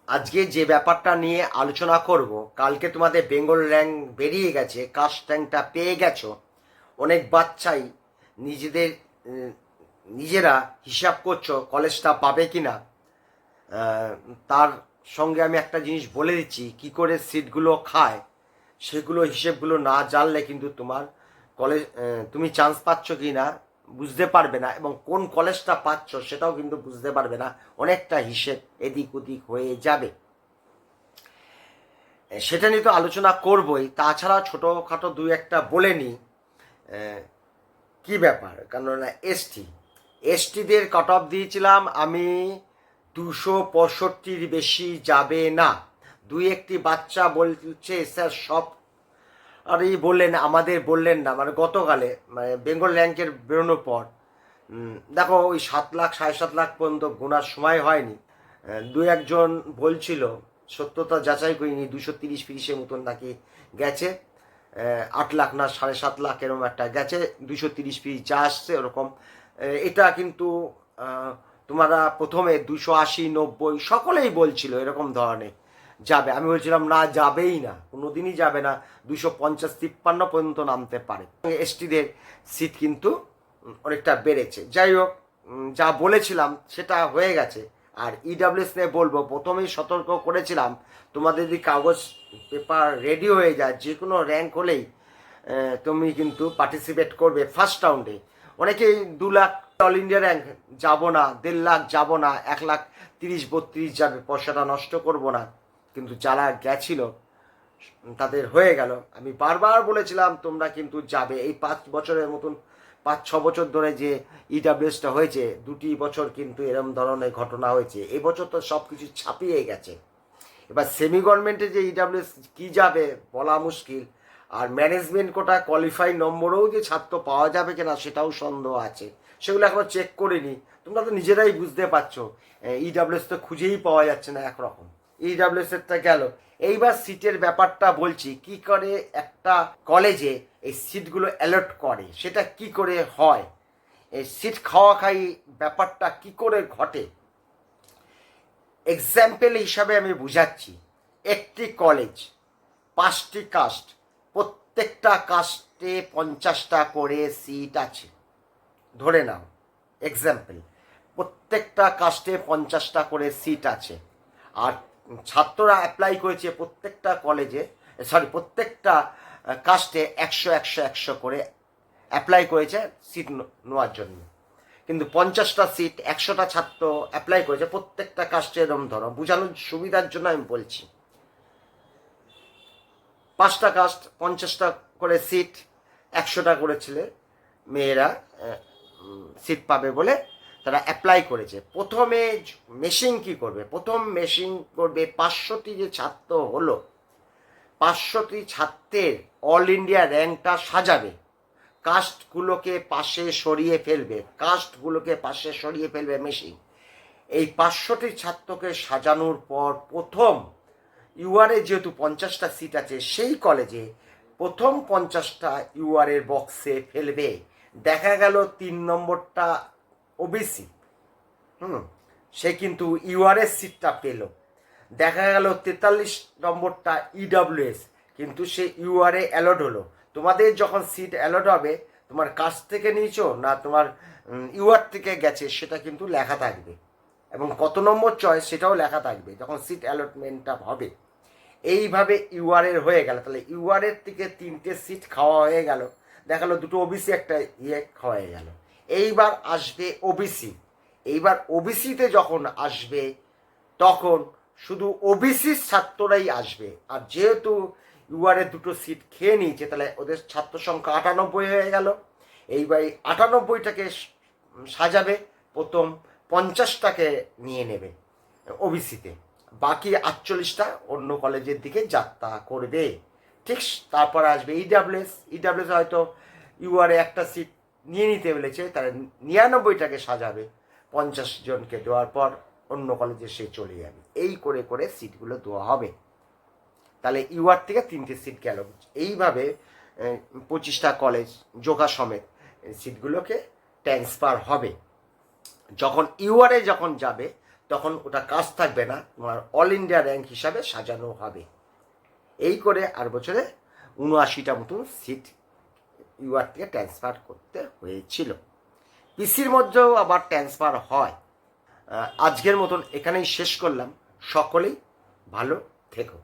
আজকে যে ব্যাপারটা নিয়ে আলোচনা করব, কালকে তোমাদের বেঙ্গল র্যাঙ্ক বেরিয়ে গেছে, কাস্ট র্যাঙ্কটা পেয়ে গেছো। অনেক বাচ্চাই নিজেদের নিজেরা হিসাব করছো কলেজটা পাবে কি না। তার সঙ্গে আমি একটা জিনিস বলে দিচ্ছি, কি করে সিটগুলো খায় সেগুলো হিসেবগুলো না জানলে কিন্তু তোমার কলেজ তুমি চান্স পাচ্ছ কি না বুঝতে পারবে না, এবং কোন কলেজটা পাচ্ছ সেটাও কিন্তু বুঝতে পারবে না। অনেকটা হিসেব এদিক ওদিক হয়ে যাবে। সেটা নিয়ে তো আলোচনা করবই, তাছাড়া ছোটোখাটো দুই একটা বলে নিই। কী ব্যাপার, কেননা এসটিদের কাট অফ দিয়েছিলাম আমি 265-র বেশি যাবে না। দুই একটি বাচ্চা বলছে স্যার সব আরই বললেন, আমাদের বললেন না, মানে গতকালে মানে বেঙ্গল র্যাঙ্কের বেরোনোর পর দেখো ওই 7 লাখ 7.5 লাখ পর্যন্ত গোনার সময় হয়নি। দু একজন বলছিল, সত্যতা যাচাই করিনি, 230-30-এর মতন নাকি গেছে। 8 লাখ না 7.5 লাখ এরকম একটা গেছে, 230-30 যা আসছে ওরকম। এটা কিন্তু তোমরা প্রথমে 280-90 সকলেই বলছিল এরকম ধরনের যাবে। আমি বলছিলাম না, যাবেই না, কোনোদিনই যাবে না, 250-53 পর্যন্ত নামতে পারে। এসটিদের সিট কিন্তু অনেকটা বেড়েছে। যাই হোক, যা বলেছিলাম সেটা হয়ে গেছে। আর ইডাব্লিউএস নিয়ে বলবো, প্রথমেই সতর্ক করেছিলাম তোমাদের যদি কাগজ পেপার রেডি হয়ে যায়, যে কোনো র্যাঙ্ক হলেই তুমি কিন্তু পার্টিসিপেট করবে ফার্স্ট রাউন্ডে। অনেকেই 2 লাখ অল ইন্ডিয়া র্যাঙ্ক যাবো না, 1.5 লাখ যাবো না, 1,30,32 যাবে, পয়সাটা নষ্ট করবো না। কিন্তু যারা গেছিল তাদের হয়ে গেল। আমি বারবার বলেছিলাম তোমরা কিন্তু যাবে। এই 5 বছরের মতন 5-6 বছর ধরে যে ইডাব্লিউএসটা হয়েছে, 2টি বছর কিন্তু এরম ধরনের ঘটনা হয়েছে। এবছর তো সব কিছু ছাপিয়ে গেছে। এবার সেমি গভর্নমেন্টে যে ইডাব্লিউএস কি যাবে বলা মুশকিল। আর ম্যানেজমেন্ট কোটা কোয়ালিফাই নম্বরেও যে ছাত্র পাওয়া যাবে কিনা সেটাও সন্দেহ আছে, সেগুলো এখনো চেক করিনি। তোমরা তো নিজেরাই বুঝতে পারছো, ইডাব্লিউএস তো খুঁজেই পাওয়া যাচ্ছে না একরকম। ইডাব্লিউএস এরটা গেল। এইবার সিটের ব্যাপারটা বলছি, কি করে একটা কলেজে এই সিটগুলো অ্যালট করে, সেটা কি করে হয়, এই সিট খাওয়া খাই ব্যাপারটা কি করে ঘটে। এক্সাম্পল হিসাবে আমি বুঝাচ্ছি। একটি কলেজ, 5টি কাস্ট, প্রত্যেকটা কাস্টে 50টা করে সিট আছে ধরে নাও। এক্সাম্পল, প্রত্যেকটা কাস্টে 50টা করে সিট আছে। আর ছাত্ররা অ্যাপ্লাই করেছে প্রত্যেকটা কলেজে, প্রত্যেকটা কাস্টে 100 করে অ্যাপ্লাই করেছে সিট নেওয়ার জন্য। কিন্তু 50টা সিট, 100টা ছাত্র অ্যাপ্লাই করেছে প্রত্যেকটা কাস্টে। এরকম ধরো, বোঝানোর সুবিধার জন্য আমি বলছি। 5টা কাস্ট, 50টা করে সিট, 100টা করেছিলে মেয়েরা সিট পাবে বলে তারা অ্যাপ্লাই করেছে। প্রথমে মেশিন কি করবে, প্রথম মেশিন করবে 500টি যে ছাত্র হলো, 500টি ছাত্রের অল ইন্ডিয়া র্যাঙ্কটা সাজাবে। কাস্টগুলোকে পাশে সরিয়ে ফেলবে মেশিন। এই 500টি ছাত্রকে সাজানোর পর প্রথম ইউআরএ যেহেতু 50টা সিট আছে, সেই কলেজে প্রথম 50টা ইউআরএর বক্সে ফেলবে। দেখা গেল 3 নম্বরটা ওবিসি, সে কিন্তু ইউআরএস সিটটা পেল। দেখা গেল 43 নম্বরটা ইডাব্লিউএস, কিন্তু সে ইউআরএ অ্যালট হলো। তোমাদের যখন সিট অ্যালট হবে, তোমার কাছ থেকে নিয়েছো না তোমার ইউআর থেকে গেছে সেটা কিন্তু লেখা থাকবে, এবং কত নম্বর চয়েস সেটাও লেখা থাকবে যখন সিট অ্যালটমেন্টটা হবে। এইভাবে ইউআরএর হয়ে গেল। তাহলে ইউআরএর থেকে 3টে সিট খাওয়া হয়ে গেল, দেখালো 2টো ওবিসি একটা খাওয়া হয়ে গেল। এইবার আসবে ওবিসি। এইবার ওবিসিতে যখন আসবে তখন শুধু ওবিসির ছাত্ররাই আসবে। আর যেহেতু ইউআরএ 2টো সিট খেয়ে নিয়েছে, তাহলে ওদের ছাত্র সংখ্যা 98 হয়ে গেল। এইবার 98টাকে সাজাবে, প্রথম 50টাকে নিয়ে নেবে ওবিসিতে, বাকি 48টা অন্য কলেজের দিকে যাত্রা করবে। ঠিক তারপর আসবে ইডাব্লিউএস হয়তো ইউআরএ একটা সিট নিয়ে নিতে বলেছে, তাহলে 99টাকে সাজাবে, 50 জনকে দেওয়ার পর অন্য কলেজে সে চলে যাবে। এই করে করে সিটগুলো দেওয়া হবে। তাহলে ইউআর থেকে 3টে সিট গেল। এইভাবে 25টা কলেজ যোগা সমেত সিটগুলোকে ট্রান্সফার হবে। যখন ইউআরএ যখন যাবে তখন ওটা কাজ থাকবে না, তোমার অল ইন্ডিয়া র্যাঙ্ক হিসাবে সাজানো হবে। এই করে আর বছরে ৭৯টা মতন সিট ইউআর থেকে ট্রান্সফার করতে হয়েছিল। পিসির মধ্যেও আবার ট্রান্সফার হয়। আজকের মতন এখানেই শেষ করলাম। সকলেই ভালো থেকো।